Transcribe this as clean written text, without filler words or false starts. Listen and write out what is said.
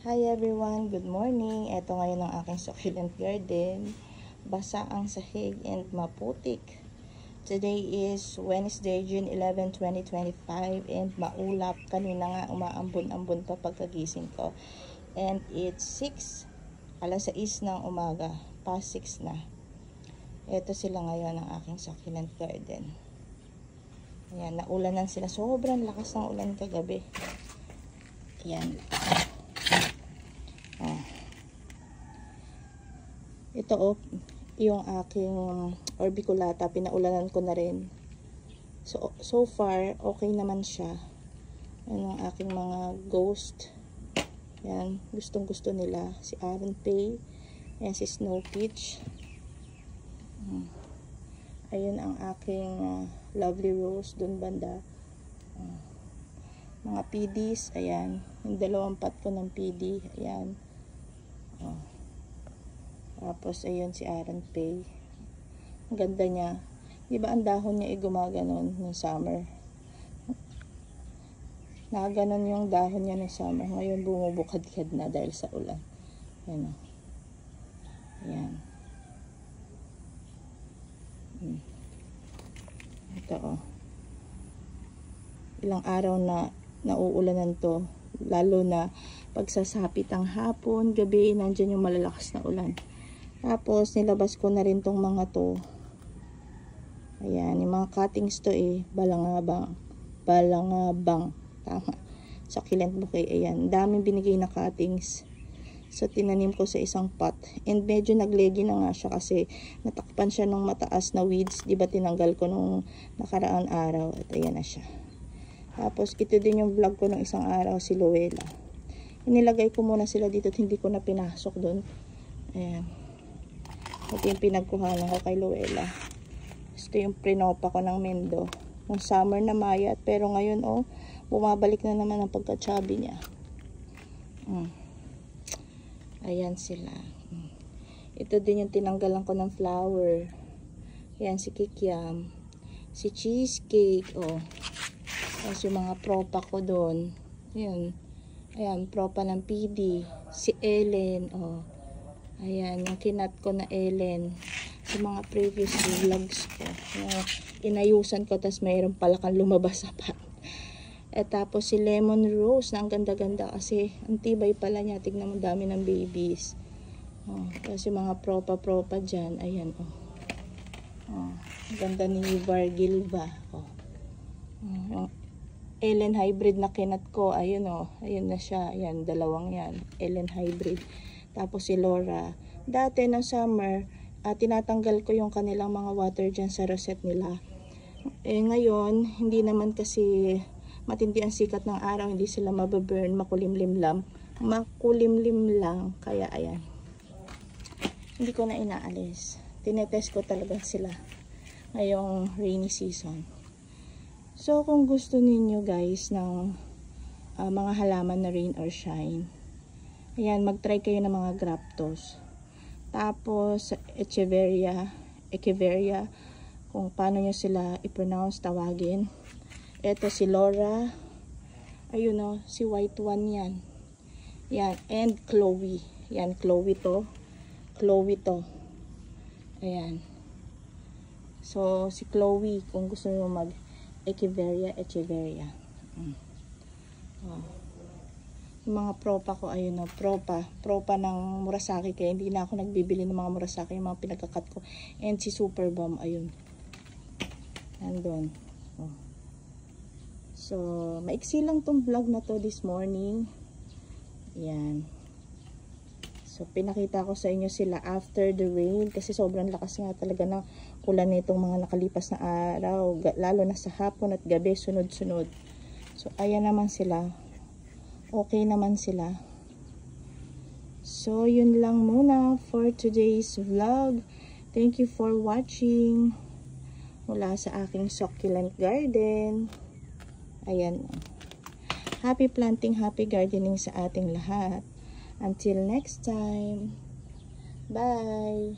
Hi everyone, good morning. Ito ngayon ang aking succulent garden. Basa ang sahig and maputik. Today is Wednesday, June 11, 2025 and maulap. Kanina nga umaambon-ambon pa pagkagising ko. And it's 6:06 ng umaga. Past 6 na. Ito sila ngayon ang aking succulent garden. Ayan, naulanan sila. Sobrang lakas ng ulan kagabi. Ayan. Ito yung aking orbiculata, pinaulanan ko na rin. So far, okay naman siya. Yan ang aking mga ghost. Yan, gustong gusto nila. Si Aaron Pay. Yan si Snow Peach. Ayun ang aking lovely rose dun banda. Mga PDs, ayan. Yung dalawang pot ko ng PD, ayan. Tapos, ayun si Aaron Pay. Ang ganda niya. Diba ang dahon niya ay gumaganon ng summer? Nakaganon yung dahon niya ng summer. Ngayon, bumubukad-kad na dahil sa ulan. Ayan o. Ayan. Ito o. Ilang araw na nauulanan to. Lalo na pagsasapit ang hapon, gabi, nandyan yung malalakas na ulan. Tapos, nilabas ko na rin tong mga to. Ayan, yung mga cuttings to balangabang. Balangabang. Tama. Succulent bouquet. Ayan, daming binigay na cuttings. So, tinanim ko sa isang pot. And medyo naglegi na nga siya kasi natakpan siya ng mataas na weeds. Diba tinanggal ko nung nakaraang araw. At ayan na siya. Tapos, ito din yung vlog ko ng isang araw, si Luella. Inilagay ko muna sila dito at hindi ko na pinasok doon. Ayan. Ito yung pinagkuhanan ko kay Luella. Ito yung prinopa ko ng Mendo. Nung summer na mayat. Pero ngayon, bumabalik na naman ang pagka-chubby niya. Ayan sila. Ito din yung tinanggalan ko ng flower. Ayan si Kikiam. Si Cheesecake. Tapos yung mga propa ko doon. Ayan. Ayan, propa ng PD. Si Ellen. Ayan, yung kinat ko na Ellen. Sa mga previous vlogs ko. Inayusan ko, tapos mayroon pala kang lumabas sa pot. Tapos si Lemon Rose, na ang ganda-ganda kasi ang tibay pala niya. Tignan mo, dami ng babies. Tapos yung mga propa-propa dyan. Ayan, ganda ni Vargilva. Ellen Hybrid na kinat ko. Ayun, ayun na siya. Ayan, dalawang yan. Ellen Hybrid. Tapos si Laura. Dati ng summer, tinatanggal ko yung kanilang mga water dyan sa rosette nila. Ngayon, hindi naman kasi matindi ang sikat ng araw. Hindi sila mababurn. Makulimlim lang. Makulimlim lang. Kaya ayan. Hindi ko na inaalis. Tinetest ko talaga sila ngayong rainy season. So, kung gusto ninyo guys ng mga halaman na rain or shine, ayan, mag-try kayo ng mga graptos. Tapos, Echeveria, kung paano nyo sila i-pronounce, tawagin. Ito si Laura. Ayun si White One yan. Yan, and Chloe. Yan, Chloe to. Ayan. So, si Chloe, kung gusto nyo Echeveria. Yung mga propa ko, ayun propa ng Murasaki, kaya hindi na ako nagbibili ng mga Murasaki, yung mga pinagkakat ko. And si Super Bomb, ayun. Nandun. So, maiksi lang tong vlog na to this morning. Ayan. So, pinakita ko sa inyo sila after the rain, kasi sobrang lakas nga talaga ng ulan nitong mga nakalipas na araw, lalo na sa hapon at gabi, sunod-sunod. So, ayan naman sila. Okay naman sila. So, yun lang muna for today's vlog. Thank you for watching. Mula sa aking succulent garden. Ayan. Happy planting, happy gardening sa ating lahat. Until next time. Bye!